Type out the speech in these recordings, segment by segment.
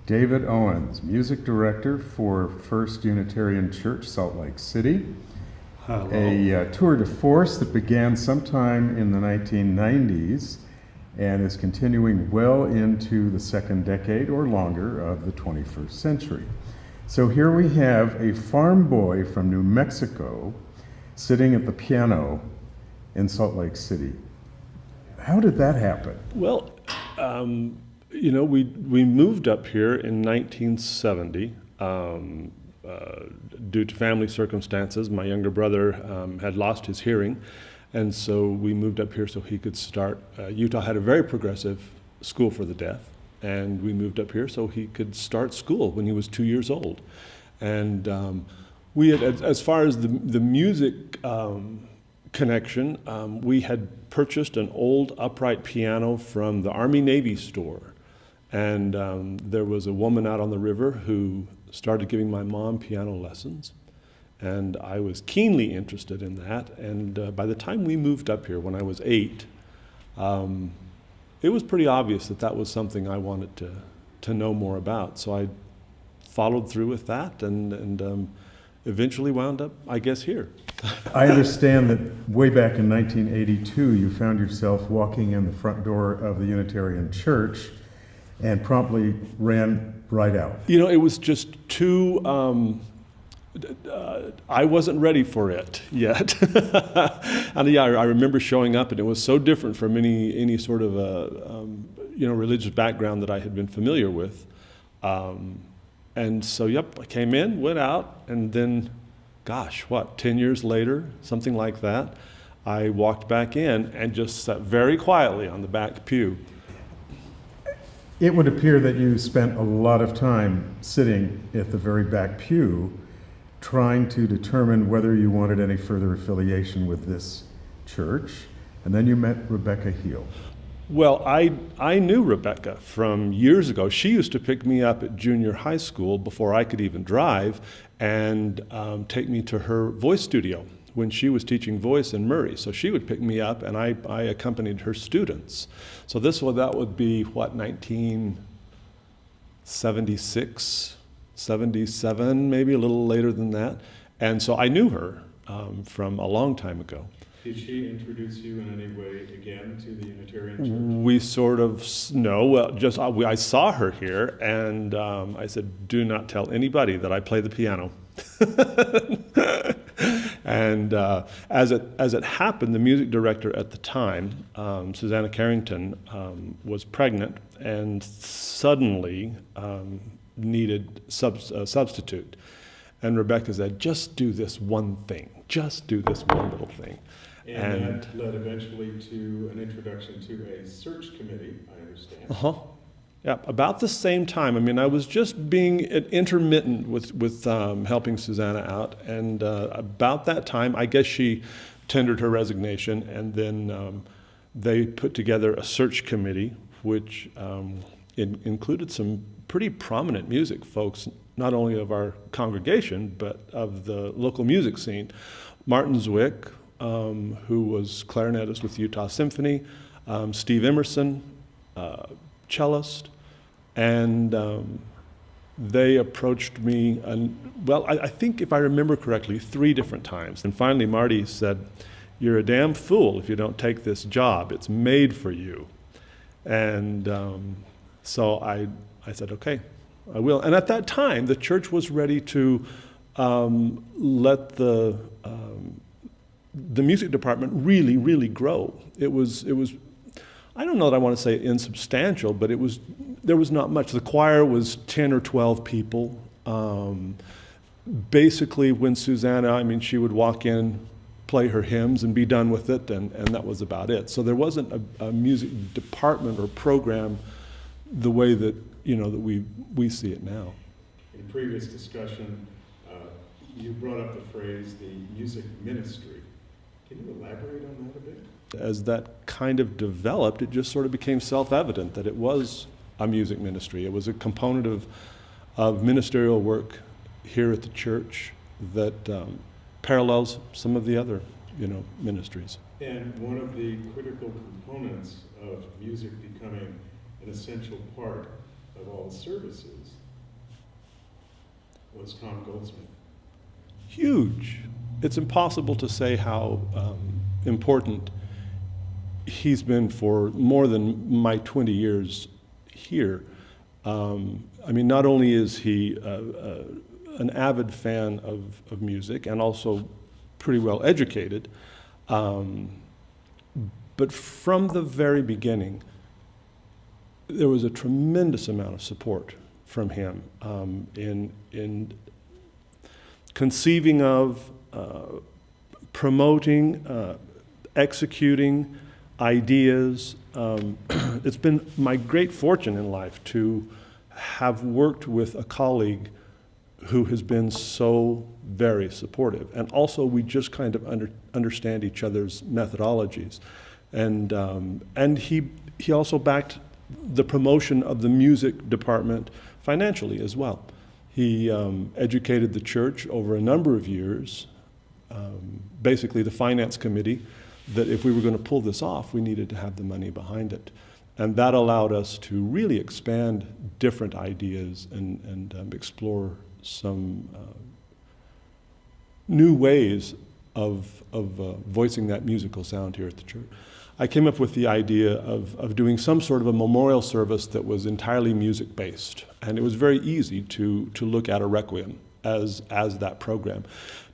David Owens, music director for First Unitarian Church, Salt Lake City. Hello. A tour de force that began sometime in the 1990s and is continuing well into the second decade or longer of the 21st century. So here we have a farm boy from New Mexico sitting at the piano in Salt Lake City. How did that happen? Well, we moved up here in 1970 due to family circumstances. My younger brother had lost his hearing, and so we moved up here so he could start. Utah had a very progressive school for the deaf, and we moved up here so he could start school when he was 2 years old. And we had, as far as the music connection, we had purchased an old upright piano from the Army-Navy store. And there was a woman out on the river who started giving my mom piano lessons. And I was keenly interested in that. And by the time we moved up here, when I was 8, it was pretty obvious that that was something I wanted to know more about. So I followed through with that and eventually wound up, I guess, here. I understand that way back in 1982, you found yourself walking in the front door of the Unitarian Church and promptly ran right out. You know, it was just too, I wasn't ready for it yet. And yeah, I remember showing up, and it was so different from any sort of religious background that I had been familiar with. And so, I came in, went out, and then, 10 years later, something like that, I walked back in and just sat very quietly on the back pew. It would appear that you spent a lot of time sitting at the very back pew trying to determine whether you wanted any further affiliation with this church, and then you met Rebecca Heal. Well, I knew Rebecca from years ago. She used to pick me up at junior high school before I could even drive and take me to her voice studio when she was teaching voice in Murray. So she would pick me up, and I accompanied her students. So that would be, 1976, 77, maybe a little later than that. And so I knew her from a long time ago. Did she introduce you in any way again to the Unitarian Church? We sort of, no, well, I saw her here, and I said, do not tell anybody that I play the piano. And as it happened, the music director at the time, Susanna Carrington, was pregnant and suddenly needed a substitute. And Rebecca said, just do this one thing. Just do this one little thing. And that led eventually to an introduction to a search committee, I understand. Uh-huh. Yeah, about the same time. I mean, I was just being intermittent with helping Susanna out, and about that time, I guess she tendered her resignation, and then they put together a search committee, which included some pretty prominent music folks, not only of our congregation, but of the local music scene. Martin Zwick, who was clarinetist with Utah Symphony, Steve Emerson, cellist, and they approached me, I think if I remember correctly, 3 different times. And finally Marty said, you're a damn fool if you don't take this job. It's made for you. And so I said, okay, I will. And at that time, the church was ready to let the music department really, really grow. It was I don't know that I want to say insubstantial, but there was not much. The choir was 10 or 12 people. Basically, when Susanna, she would walk in, play her hymns, and be done with it, and that was about it. So there wasn't a music department or program the way that that we see it now. In previous discussion, you brought up the phrase the music ministry. Can you elaborate on that a bit? As that kind of developed, it just sort of became self-evident that it was a music ministry. It was a component of ministerial work here at the church that parallels some of the other, ministries. And one of the critical components of music becoming an essential part of all the services was Tom Goldsmith. Huge. It's impossible to say how important he's been for more than my 20 years here. I mean, not only is he an avid fan of music and also pretty well educated, but from the very beginning, there was a tremendous amount of support from him in conceiving of, promoting, executing ideas. It's been my great fortune in life to have worked with a colleague who has been so very supportive. And also we just kind of understand each other's methodologies. And he also backed the promotion of the music department financially as well. He educated the church over a number of years, basically the finance committee, that if we were going to pull this off, we needed to have the money behind it. And that allowed us to really expand different ideas and explore some new ways of voicing that musical sound here at the church. I came up with the idea of doing some sort of a memorial service that was entirely music-based. And it was very easy to look at a requiem as that program.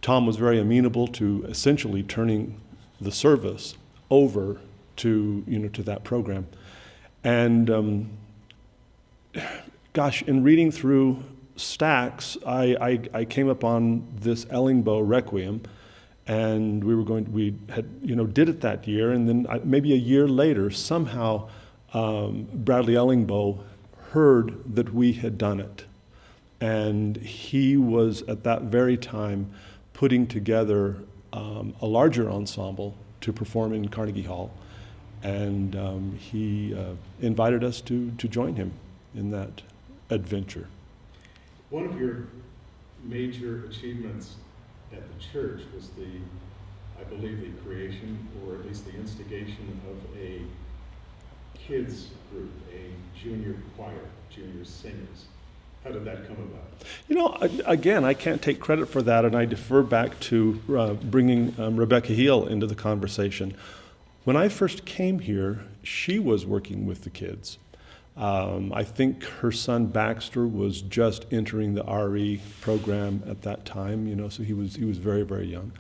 Tom was very amenable to essentially turning the service over to that program. And gosh, in reading through Stax, I came upon this Ellingbo Requiem, and we did it that year, and then maybe a year later, somehow Bradley Ellingbo heard that we had done it, and he was at that very time putting together a larger ensemble to perform in Carnegie Hall, and he invited us to join him in that adventure. One of your major achievements at the church was I believe the creation, or at least the instigation of a kids group, a junior choir, junior singers. How did that come about? Again, I can't take credit for that, and I defer back to bringing Rebecca Heel into the conversation. When I first came here, she was working with the kids. I think her son Baxter was just entering the RE program at that time, so he was very, very young.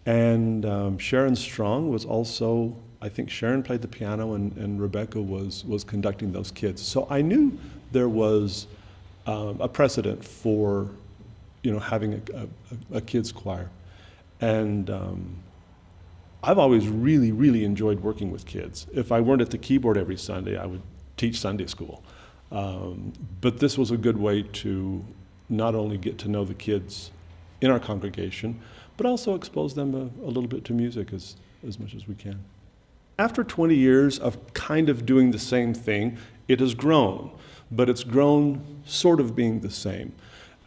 And Sharon Strong was also, I think Sharon played the piano and Rebecca was conducting those kids. So I knew there was a precedent for, having a kids choir. And I've always really, really enjoyed working with kids. If I weren't at the keyboard every Sunday, I would teach Sunday school. But this was a good way to not only get to know the kids in our congregation, but also expose them a little bit to music as much as we can. After 20 years of kind of doing the same thing, it has grown, but it's grown sort of being the same.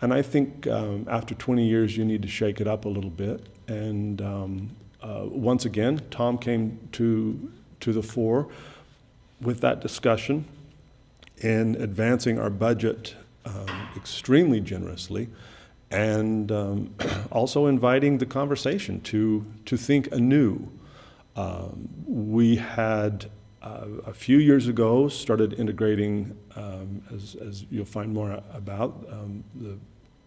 And I think after 20 years, you need to shake it up a little bit. And once again, Tom came to the fore with that discussion in advancing our budget extremely generously, and also inviting the conversation to think anew. We had a few years ago started integrating, as you'll find more about, the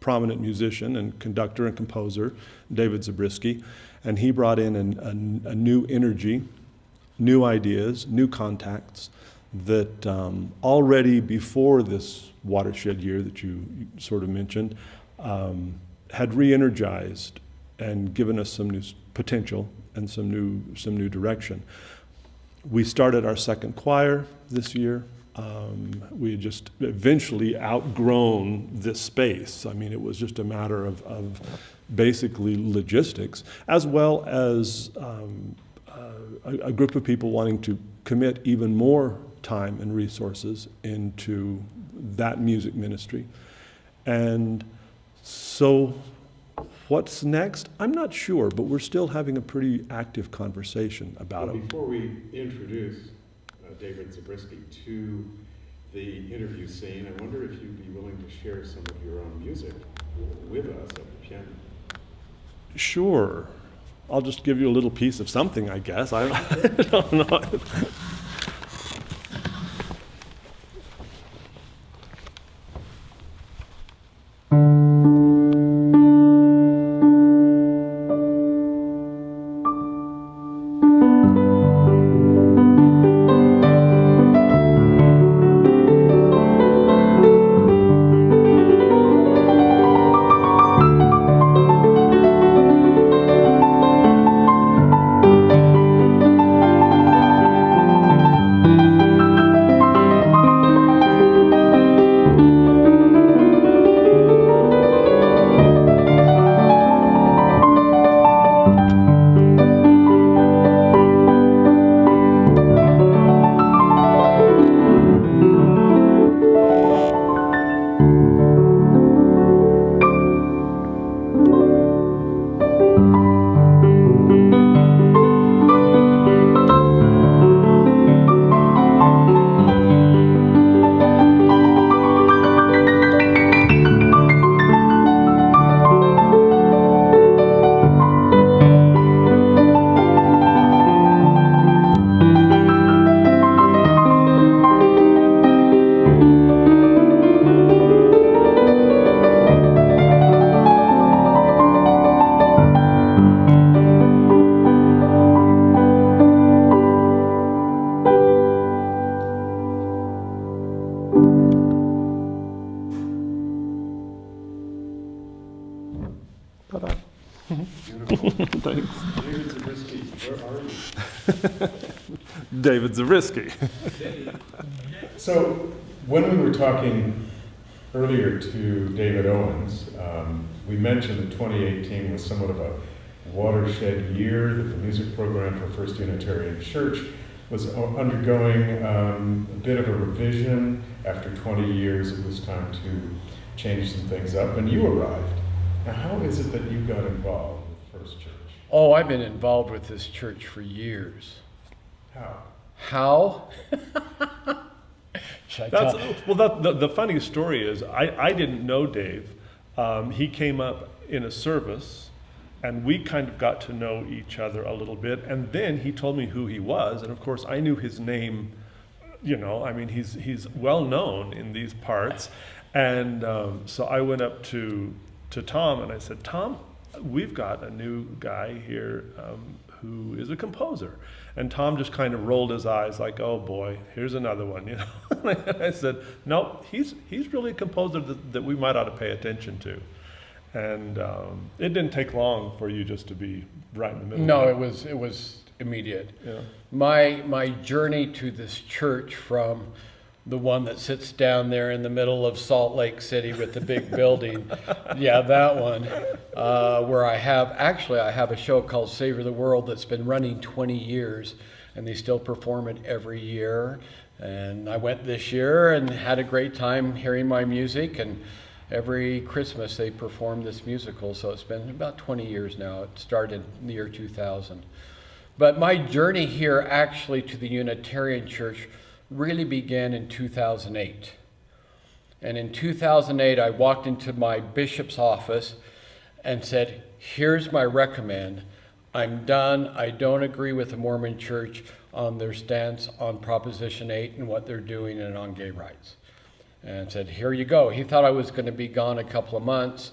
prominent musician and conductor and composer David Zabriskie, and he brought in a new energy, new ideas, new contacts that already before this watershed year that you sort of mentioned had re-energized and given us some new potential and some new direction. We started our second choir this year. We had just eventually outgrown this space. I mean, it was just a matter of basically logistics, as well as a group of people wanting to commit even more time and resources into that music ministry. And so what's next? I'm not sure, but we're still having a pretty active conversation about it. Before we introduce David Zabriskie to the interview scene, I wonder if you'd be willing to share some of your own music with us at the piano. Sure. I'll just give you a little piece of something, I guess. I don't know. Thanks. David Zabriskie, where are you? David Zabriskie. So, when we were talking earlier to David Owens, we mentioned that 2018 was somewhat of a watershed year, that the music program for First Unitarian Church was undergoing a bit of a revision. After 20 years, it was time to change some things up, and you arrived. Now, how is it that you got involved with First Church? Oh, I've been involved with this church for years. How? How? Should I tell? The funny story is I didn't know Dave. He came up in a service, and we kind of got to know each other a little bit. And then he told me who he was, and of course I knew his name. You know, I mean, he's well known in these parts. And so I went up to Tom and I said, Tom, we've got a new guy here who is a composer. And Tom just kind of rolled his eyes like, oh boy, here's another one, you know. And I said, no, he's really a composer that we might ought to pay attention to. And it didn't take long for you just to be right in the middle. No, it was immediate. Yeah. My journey to this church, from the one that sits down there in the middle of Salt Lake City with the big building, yeah, that one, where I have a show called Savor the World that's been running 20 years, and they still perform it every year. And I went this year and had a great time hearing my music, and every Christmas they perform this musical, so it's been about 20 years now. It started in the year 2000. But my journey here actually to the Unitarian Church really began in 2008. And in 2008, I walked into my bishop's office and said, here's my recommend. I'm done. I don't agree with the Mormon Church on their stance on Proposition 8 and what they're doing and on gay rights. And said, here you go. He thought I was going to be gone a couple of months.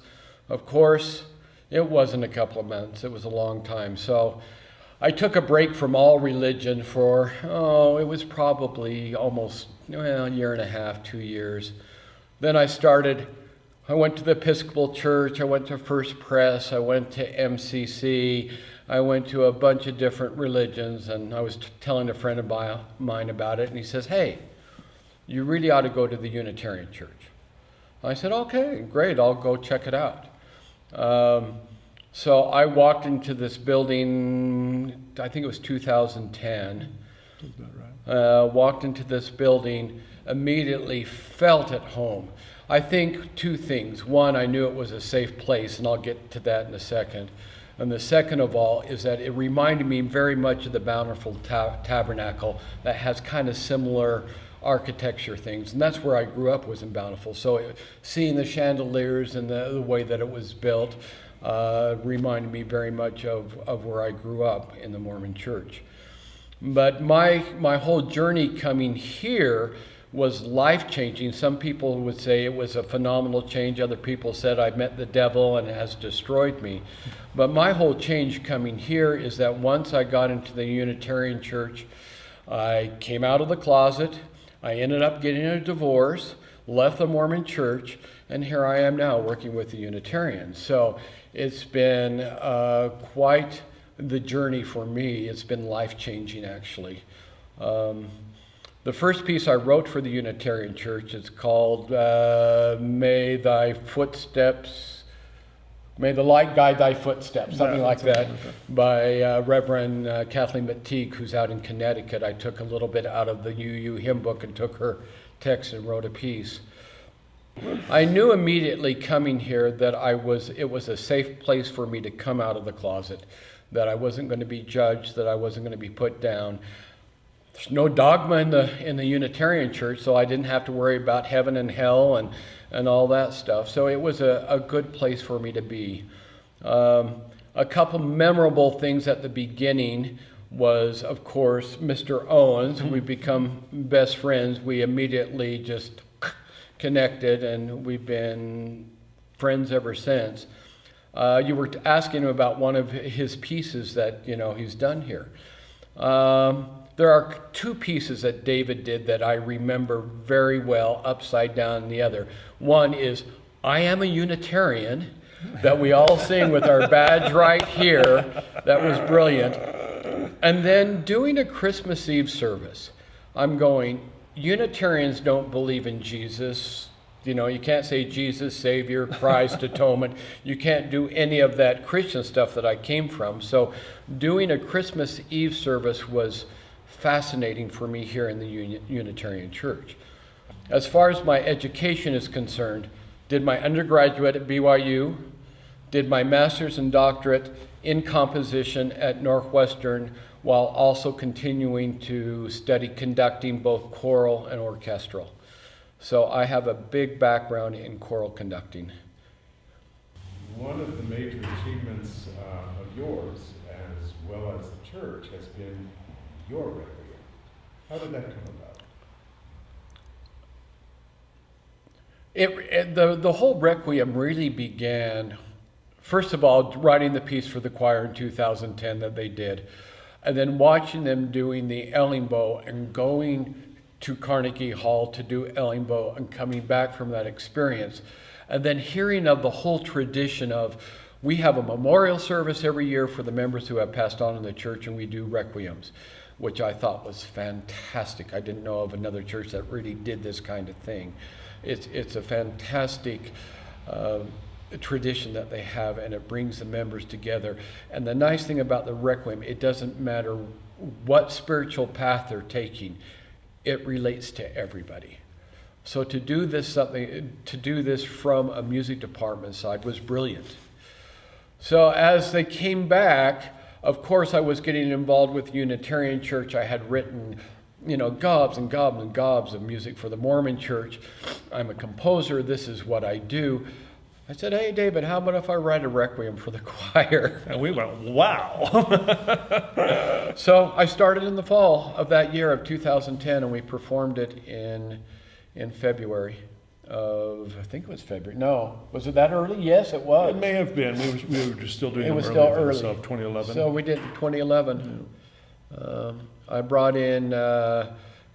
Of course, it wasn't a couple of months. It was a long time. So I took a break from all religion for, it was probably almost a year and a half, 2 years. Then I went to the Episcopal Church, I went to First Pres, I went to MCC, I went to a bunch of different religions, and I was telling a friend of mine about it, and he says, hey, you really ought to go to the Unitarian Church. I said, okay, great, I'll go check it out. So I walked into this building, I think it was 2010. Is that right? Walked into this building, immediately felt at home. I think two things. One, I knew it was a safe place, and I'll get to that in a second. And the second of all is that it reminded me very much of the Bountiful Tabernacle that has kind of similar architecture things. And that's where I grew up, was in Bountiful. So seeing the chandeliers and the way that it was built reminded me very much of where I grew up in the Mormon Church. But my whole journey coming here was life-changing. Some people would say it was a phenomenal change. Other people said I met the devil and it has destroyed me. But my whole change coming here is that once I got into the Unitarian Church, I came out of the closet, I ended up getting a divorce, left the Mormon Church, and here I am now working with the Unitarians. So it's been quite the journey for me. It's been life-changing, actually. The first piece I wrote for the Unitarian Church is called May the Light Guide Thy Footsteps, something like that, by Reverend Kathleen McTeague, who's out in Connecticut. I took a little bit out of the UU hymn book and took her text and wrote a piece. I knew immediately coming here that it was a safe place for me to come out of the closet, that I wasn't going to be judged, that I wasn't going to be put down. There's no dogma in the Unitarian Church, so I didn't have to worry about heaven and hell and all that stuff. So it was a good place for me to be. A couple memorable things at the beginning was, of course, Mr. Owens. We've become best friends. We immediately just connected, and we've been friends ever since. You were asking him about one of his pieces that he's done here. There are two pieces that David did that I remember very well, upside down the other. One is I Am a Unitarian, that we all sing with our badge right here. That was brilliant. And then doing a Christmas Eve service, I'm going, Unitarians don't believe in Jesus. You can't say Jesus, Savior, Christ, Atonement. You can't do any of that Christian stuff that I came from. So doing a Christmas Eve service was fascinating for me here in the Unitarian Church. As far as my education is concerned, did my undergraduate at BYU, did my master's and doctorate in composition at Northwestern, while also continuing to study conducting both choral and orchestral. So I have a big background in choral conducting. One of the major achievements of yours, as well as the church, has been your requiem. How did that come about? The whole requiem really began, first of all, writing the piece for the choir in 2010 that they did, and then watching them doing the Ellingbow and going to Carnegie Hall to do Ellingbow and coming back from that experience, and then hearing of the whole tradition of, we have a memorial service every year for the members who have passed on in the church, and we do requiems, which I thought was fantastic. I didn't know of another church that really did this kind of thing. It's a fantastic tradition that they have, and it brings the members together. And the nice thing about the requiem, it doesn't matter what spiritual path they're taking, it relates to everybody. So to do this from a music department side was brilliant. So as they came back, of course, I was getting involved with Unitarian Church. I had written, gobs and gobs and gobs of music for the Mormon Church. I'm a composer. This is what I do. I said, hey, David, how about if I write a requiem for the choir? And we went, wow. So I started in the fall of that year of 2010, and we performed it in February of, I think it was February. No, was it that early? Yes, it was. It may have been. We were just still doing It them was early, still though, early. So 2011. So we did 2011. I brought in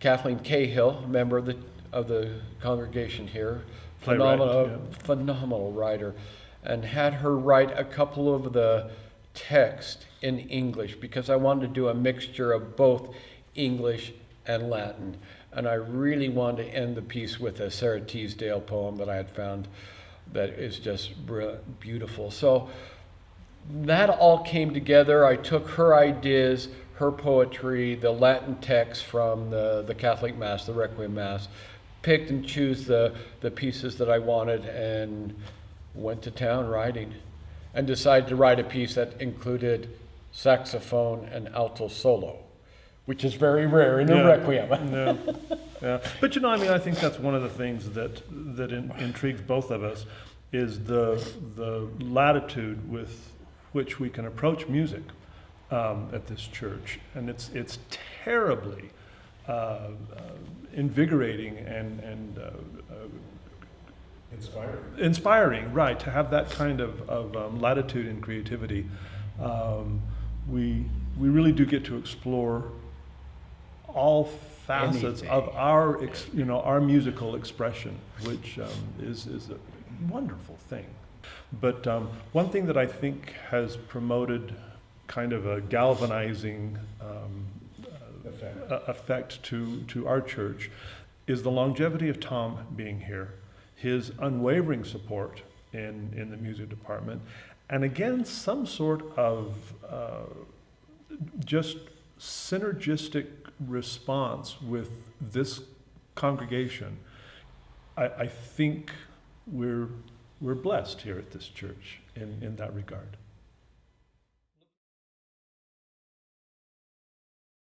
Kathleen Cahill, a member of the congregation here, phenomenal writer, and had her write a couple of the text in English, because I wanted to do a mixture of both English and Latin. And I really wanted to end the piece with a Sarah Teasdale poem that I had found that is just beautiful. So that all came together. I took her ideas, her poetry, the Latin text from the Catholic Mass, the Requiem Mass, picked and chose the pieces that I wanted, and went to town writing. and decided to write a piece that included saxophone and alto solo, which is very rare in a Yeah. requiem. Yeah, yeah. But I mean, I think that's one of the things that intrigues both of us is the latitude with which we can approach music at this church, and it's terribly invigorating and inspiring, right? To have that kind of latitude and creativity, we really do get to explore all facets of Anything. our musical expression, which is a wonderful thing. But one thing that I think has promoted kind of a galvanizing effect to our church is the longevity of Tom being here, his unwavering support in the music department, and again, some sort of just synergistic response with this congregation. I think we're blessed here at this church in that regard.